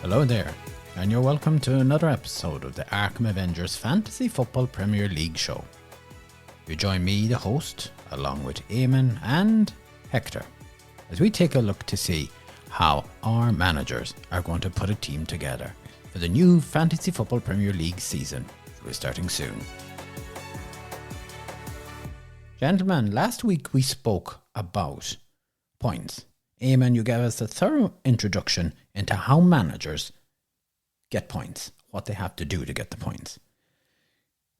Hello there, and you're welcome to another episode of the Arkham Avengers Fantasy Football Premier League show. You join me, the host, along with Eamon and Hector, as we take a look to see how our managers are going to put a team together for the new Fantasy Football Premier League season. We're starting soon. Gentlemen, last week we spoke about points. Eamon, you gave us a thorough introduction into how managers get points, what they have to do to get the points.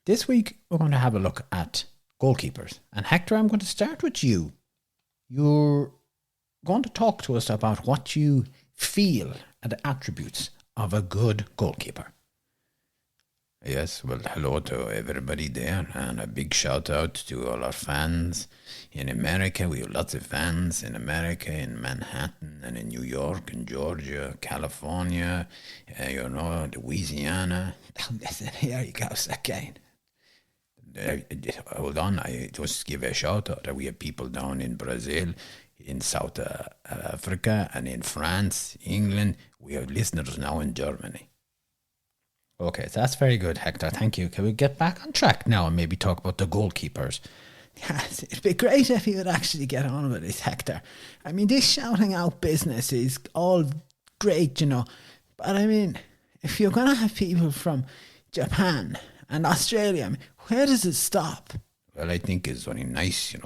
This week, we're going to have a look at goalkeepers. And Hector, I'm going to start with you. You're going to talk to us about what you feel are the attributes of a good goalkeeper. Yes, well, hello to everybody there, and a big shout out to all our fans in America. We have lots of fans in America, in Manhattan, and in New York, and Georgia, California, Louisiana. Listen, here you go, again. Hold on, I just give a shout out. We have people down in Brazil, in South Africa, and in France, England. We have listeners now in Germany. Okay, so that's very good, Hector. Thank you. Can we get back on track now and maybe talk about the goalkeepers? Yes, it'd be great if you would actually get on with this, Hector. I mean, this shouting out business is all great, you know. But I mean, if you're going to have people from Japan and Australia, I mean, where does it stop? Well, I think it's very nice,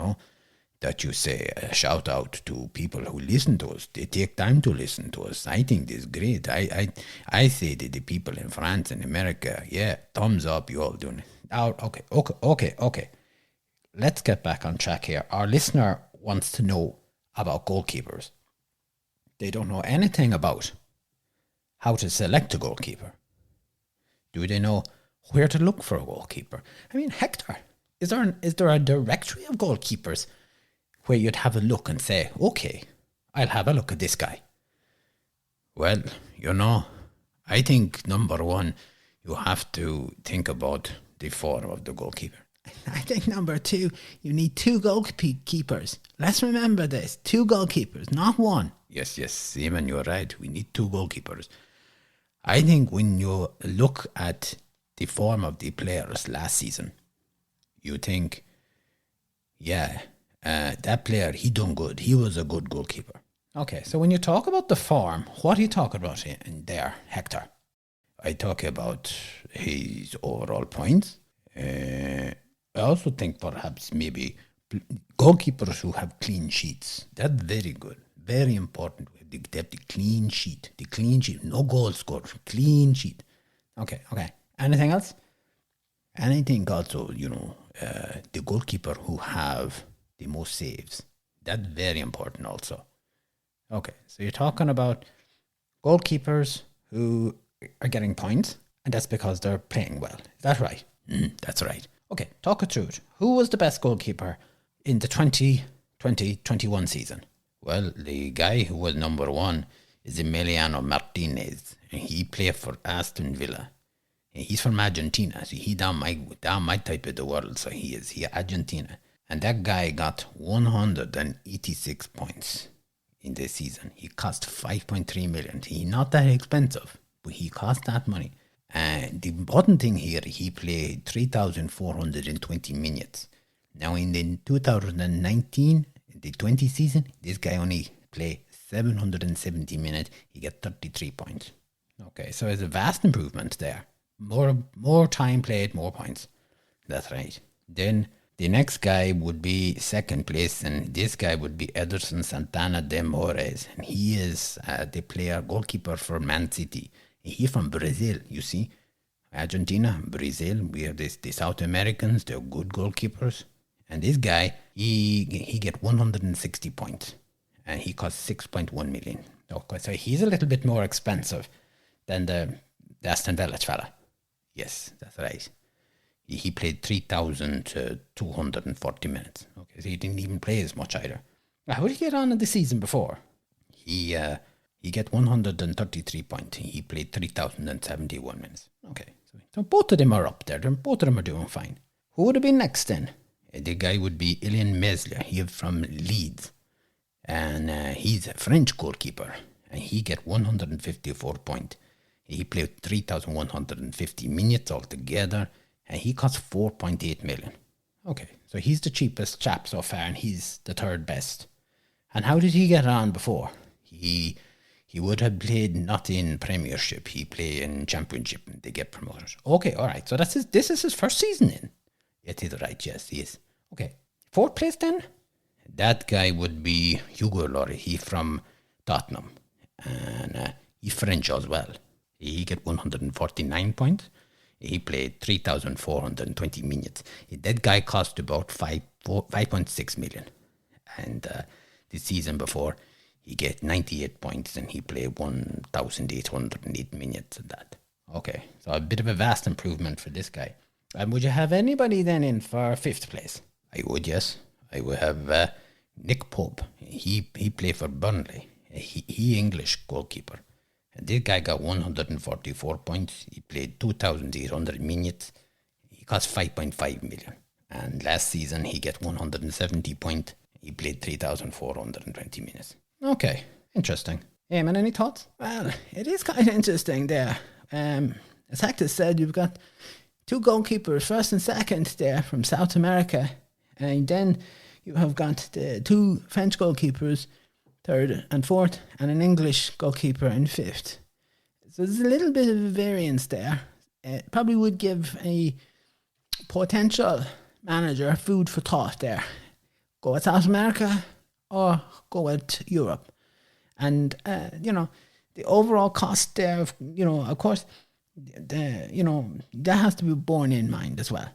that you say a shout out to people who listen to us. They take time to listen to us. I think this is great. I say that the people in France and America, yeah, thumbs up, you all doing it. Oh, okay. Let's get back on track here. Our listener wants to know about goalkeepers. They don't know anything about how to select a goalkeeper. Do they know where to look for a goalkeeper? I mean, Hector, is there a directory of goalkeepers where you'd have a look and say, okay, I'll have a look at this guy? Well, I think number one, you have to think about the form of the goalkeeper. I think number two, you need two goalkeepers. Let's remember this, two goalkeepers, not one. Yes, Eamon, you're right. We need two goalkeepers. I think when you look at the form of the players last season, you think, that player, he done good. He was a good goalkeeper. Okay, so when you talk about the form, what are you talking about in there, Hector? I talk about his overall points. I also think perhaps maybe goalkeepers who have clean sheets. That's very good. Very important. They have the clean sheet. The clean sheet. No goal scored. Clean sheet. Okay. Anything else? Anything also, the goalkeeper who have the most saves. That's very important also. Okay, so you're talking about goalkeepers who are getting points, and that's because they're playing well. Is that right? That's right. Okay, talk it through it. Who was the best goalkeeper in the 2020-21 season? Well, the guy who was number one is Emiliano Martinez, and he played for Aston Villa. And he's from Argentina, so he down my type of the world, so he Argentina. And that guy got 186 points in this season. He cost 5.3 million. He's not that expensive, but he cost that money. And the important thing here, he played 3,420 minutes. Now in the 2019, the 20 season, this guy only played 770 minutes. He got 33 points. Okay, so there's a vast improvement there. More time played, more points. That's right. Then the next guy would be second place, and this guy would be Ederson Santana de Moraes. And he is the goalkeeper for Man City. He's from Brazil, you see. Argentina, Brazil, we have the South Americans, they're good goalkeepers. And this guy, he get 160 points. And he costs 6.1 million. Okay, so he's a little bit more expensive than the Aston Villa fella. Yes, that's right. He played 3,240 minutes. Okay, so he didn't even play as much either. How did he get on in the season before? He get 133 points. He played 3,071 minutes. Okay, so both of them are up there. Both of them are doing fine. Who would have been next then? The guy would be Ilian Meslier. He's from Leeds. And he's a French goalkeeper. And he get 154 points. He played 3,150 minutes altogether, and he cost 4.8 million. Okay, so he's the cheapest chap so far, and he's the third best. And how did he get on before? He would have played not in Premiership. He played in Championship, and they get promoted. Okay, all right. So this is his first season in. It is right, yes, he is. Okay. Fourth place then? That guy would be Hugo Lloris. He's from Tottenham, and he's French as well. He get 149 points. He played 3,420 minutes. That guy cost about 5.6 million. And the season before, he get 98 points and he played 1,808 minutes of that. Okay, so a bit of a vast improvement for this guy. And would you have anybody then in for fifth place? I would, yes. I would have Nick Pope. He played for Burnley. He English goalkeeper. And this guy got 144 points. He played 2,800 minutes. He cost 5.5 million. And last season, he got 170 points. He played 3,420 minutes. Okay, interesting. Eamon, any thoughts? Well, it is kind of interesting there. As Hector said, you've got two goalkeepers, first and second there from South America. And then you have got the two French goalkeepers, third and fourth, and an English goalkeeper in fifth. So there's a little bit of a variance there. It probably would give a potential manager food for thought there. Go with South America or go with Europe. And, the overall cost there, of course, that has to be borne in mind as well.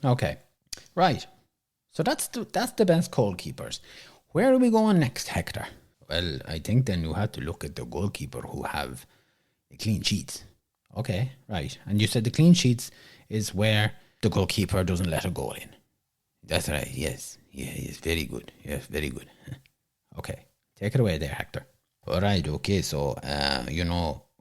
Okay, right. So that's the best goalkeepers. Where are we going next, Hector? Well, I think then you have to look at the goalkeeper who have the clean sheets. Okay, right. And you said the clean sheets is where the goalkeeper doesn't let a goal in. That's right, yes. Yeah, he's very good. Yes, very good. Okay, take it away there, Hector. All right, okay. So,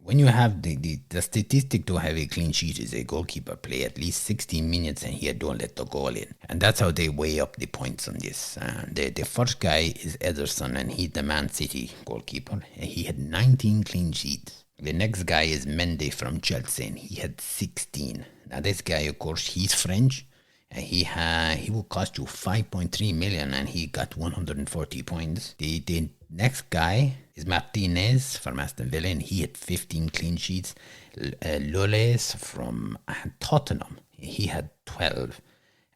when you have the statistic to have a clean sheet is a goalkeeper play at least 16 minutes and he don't let the goal in. And that's how they weigh up the points on this. The first guy is Ederson, and he's the Man City goalkeeper. And he had 19 clean sheets. The next guy is Mendy from Chelsea, and he had 16. Now, this guy, of course, he's French. And he will cost you 5.3 million, and he got 140 points. The next guy is Martinez from Aston Villa, and he had 15 clean sheets. Loles from Tottenham, he had 12.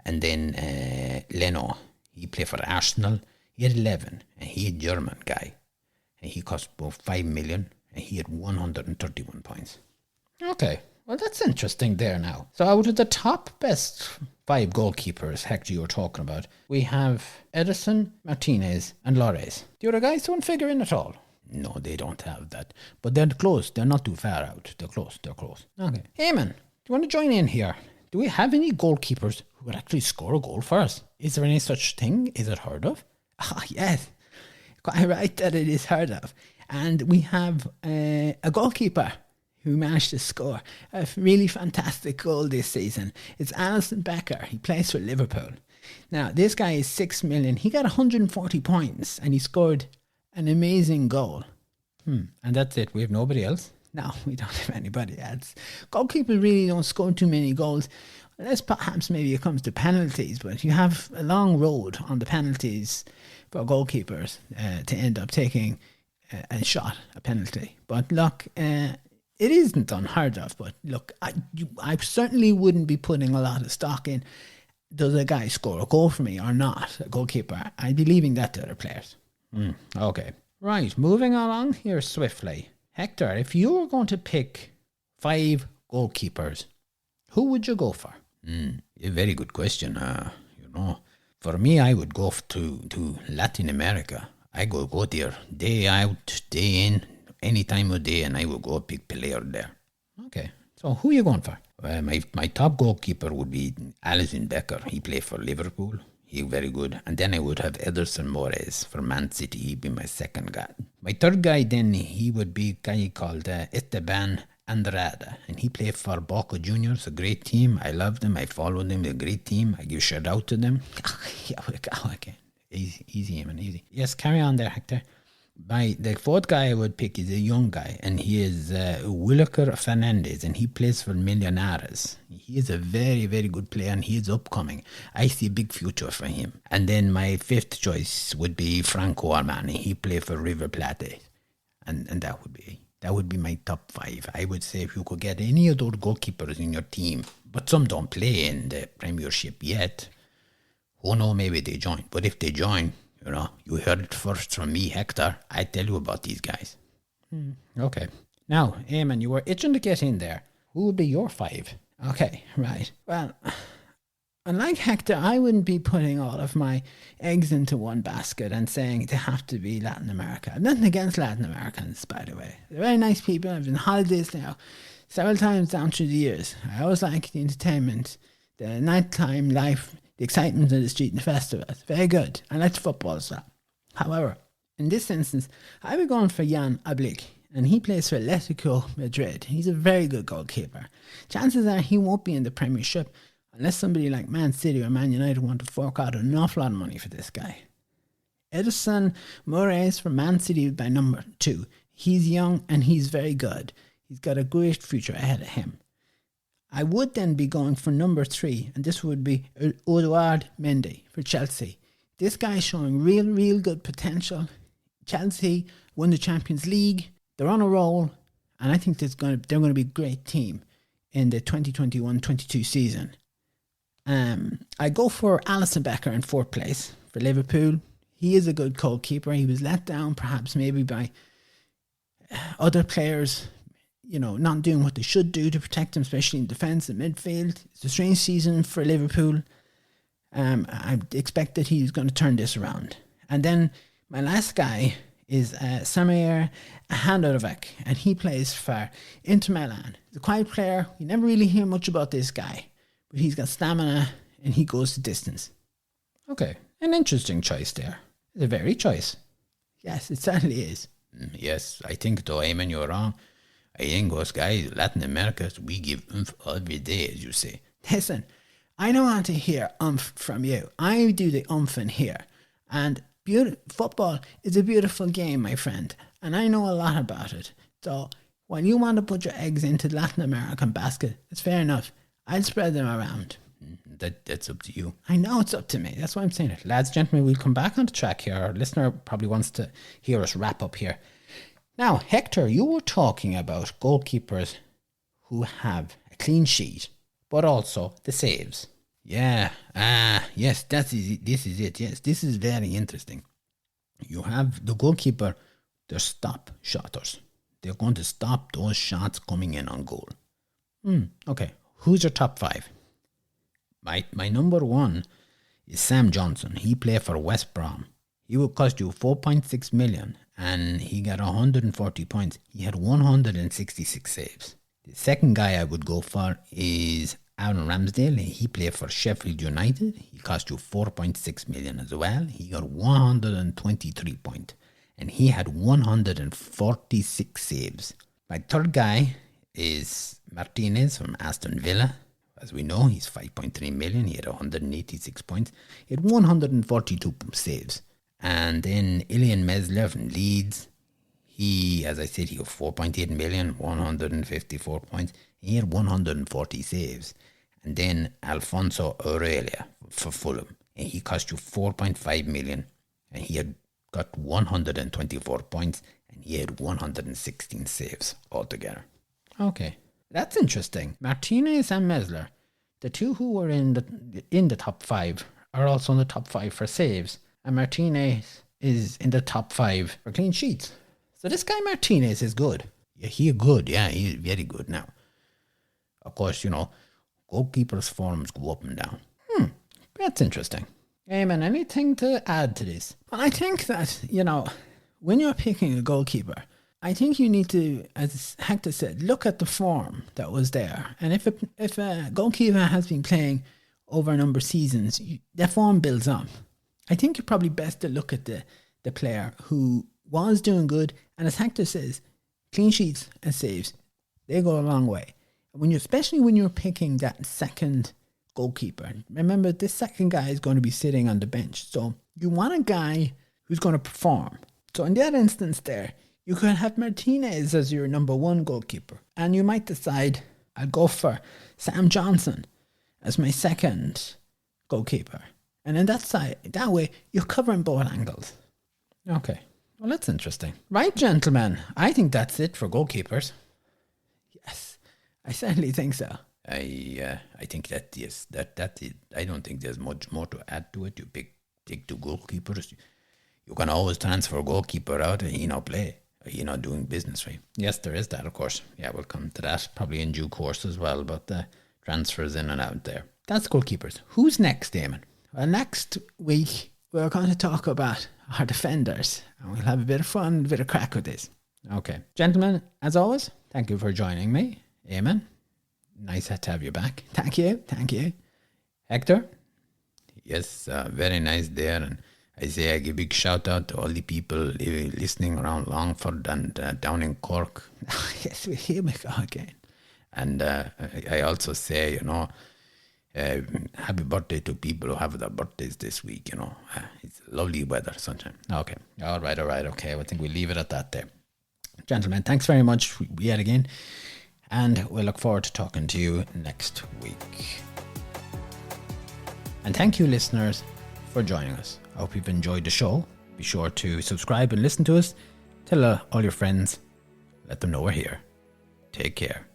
And then Leno, he played for Arsenal, he had 11. And he a German guy, and he cost about 5 million, and he had 131 points. Okay, well, that's interesting there now. So out of the top best 5 goalkeepers, Hector, you were talking about, we have Ederson, Martinez, and Lloris. The other guys don't figure in at all. No, they don't have that. But they're close. They're not too far out. They're close. Okay. Eamon, do you want to join in here? Do we have any goalkeepers who would actually score a goal for us? Is there any such thing? Is it heard of? Yes. Quite right that it is heard of. And we have a goalkeeper who managed to score a really fantastic goal this season. It's Alisson Becker. He plays for Liverpool. Now, this guy is 6 million. He got 140 points and he scored an amazing goal. And that's it. We have nobody else? No, we don't have anybody else. Goalkeepers really don't score too many goals, unless perhaps maybe it comes to penalties, but you have a long road on the penalties for goalkeepers to end up taking a shot, a penalty. But look, it isn't unheard of, but look, I certainly wouldn't be putting a lot of stock in, does a guy score a goal for me or not, a goalkeeper? I'd be leaving that to other players. Okay. Right, moving along here swiftly. Hector, if you were going to pick 5 goalkeepers, who would you go for? A very good question. For me, I would go to Latin America. I go there day out, day in, any time of day, and I will go pick player there. Okay, so who are you going for? My top goalkeeper would be Alisson Becker. He played for Liverpool. He's very good. And then I would have Ederson Moraes for Man City. He'd be my second guy. My third guy then, he would be a guy called Esteban Andrada. And he played for Boca Juniors, a great team. I love them. I follow them, a great team. I give shout out to them. Easy, Eamon, easy. Yes, carry on there, Hector. The fourth guy I would pick is a young guy, and he is Williker Fernandez, and he plays for Millonarios. He is a very, very good player, and he is upcoming. I see a big future for him. And then my fifth choice would be Franco Armani. He plays for River Plate, and that would be my top 5. I would say if you could get any of those goalkeepers in your team, but some don't play in the Premiership yet. Who knows? Maybe they join. But if they join, you heard it first from me, Hector. I tell you about these guys. Okay. Now, Eamon, you were itching to get in there. Who would be your 5? Okay, right. Well, unlike Hector, I wouldn't be putting all of my eggs into one basket and saying they have to be Latin America. I've nothing against Latin Americans, by the way. They're very nice people. I've been on holidays now several times down through the years. I always like the entertainment, the nighttime life, the excitement of the street and the festivals. Very good. I like the football as well. However, in this instance, I would go for Jan Oblak, and he plays for Atletico Madrid. He's a very good goalkeeper. Chances are he won't be in the Premiership unless somebody like Man City or Man United want to fork out an awful lot of money for this guy. Edison Moraes from Man City by number 2. He's young and he's very good. He's got a great future ahead of him. I would then be going for number 3, and this would be Eduard Mendy for Chelsea. This guy is showing real good potential. Chelsea won the Champions League. They're on a roll, and I think they're going to be a great team in the 2021-22 season. I go for Alisson Becker in 4th place for Liverpool. He is a good goalkeeper. He was let down perhaps maybe by other players, not doing what they should do to protect him, especially in defence and midfield. It's a strange season for Liverpool. I expect that he's going to turn this around. And then my last guy is Samir Handanovic, and he plays for Inter Milan. He's a quiet player. You never really hear much about this guy, but he's got stamina and he goes the distance. Okay, an interesting choice there. It's a very choice. Yes, it certainly is. Yes, I think though, Eamon, you're wrong. I think us guys, Latin Americans, we give oomph every day, as you say. Listen, I don't want to hear oomph from you. I do the oomph in here. And football is a beautiful game, my friend. And I know a lot about it. So when you want to put your eggs into the Latin American basket, it's fair enough. I'll spread them around. That's up to you. I know it's up to me. That's why I'm saying it. Lads, gentlemen, we'll come back on the track here. Our listener probably wants to hear us wrap up here. Now, Hector, you were talking about goalkeepers who have a clean sheet, but also the saves. Yeah, yes, this is it. Yes, this is very interesting. You have the goalkeeper, they're stop shotters. They're going to stop those shots coming in on goal. Okay, who's your top 5? My number 1 is Sam Johnson. He played for West Brom. He will cost you 4.6 million, and he got 140 points. He had 166 saves. The second guy I would go for is Aaron Ramsdale. He played for Sheffield United. He cost you 4.6 million as well. He got 123 points, and he had 146 saves. My third guy is Martinez from Aston Villa. As we know, he's 5.3 million. He had 186 points. He had 142 saves. And then Ilian Mesler from Leeds. He, as I said, he got 4.8 million, 154 points. He had 140 saves. And then Alfonso Aurelia for Fulham. And he cost you 4.5 million. And he had got 124 points. And he had 116 saves altogether. Okay, that's interesting. Martinez and Mesler, the two who were in the top 5, are also in the top 5 for saves. And Martinez is in the top 5 for clean sheets. So this guy Martinez is good. Yeah, he's good. Yeah, he's very good now. Of course, goalkeepers' forms go up and down. That's interesting. Eamon, anything to add to this? Well, I think that, when you're picking a goalkeeper, I think you need to, as Hector said, look at the form that was there. And if a goalkeeper has been playing over a number of seasons, their form builds up. I think you're probably best to look at the player who was doing good. And as Hector says, clean sheets and saves, they go a long way. Especially when you're picking that second goalkeeper. Remember, this second guy is going to be sitting on the bench. So you want a guy who's going to perform. So in that instance there, you could have Martinez as your number one goalkeeper. And you might decide, I'll go for Sam Johnson as my second goalkeeper. And in that way, you're covering both angles. Okay. Well, that's interesting. Right, gentlemen. I think that's it for goalkeepers. Yes, I certainly think so. I think that yes, that's it. I don't think there's much more to add to it. You take two goalkeepers. You can always transfer a goalkeeper out and play. Doing business, right? Yes, there is that, of course. Yeah, we'll come to that probably in due course as well. But transfers in and out there. That's goalkeepers. Who's next, Eamon? Well, next week we're going to talk about our defenders, and we'll have a bit of fun, a bit of crack with this. Okay, gentlemen, as always, thank you for joining me, Eamon. Nice to have you back. Thank you. Hector? Yes, very nice there. And I give a big shout out to all the people listening around Longford and down in Cork. Yes, here we go again. And I also say, happy birthday to people who have their birthdays this week, It's lovely weather, sunshine. Okay. All right. Okay. I think we'll leave it at that there. Gentlemen, thanks very much yet again. And we'll look forward to talking to you next week. And thank you, listeners, for joining us. I hope you've enjoyed the show. Be sure to subscribe and listen to us. Tell all your friends. Let them know we're here. Take care.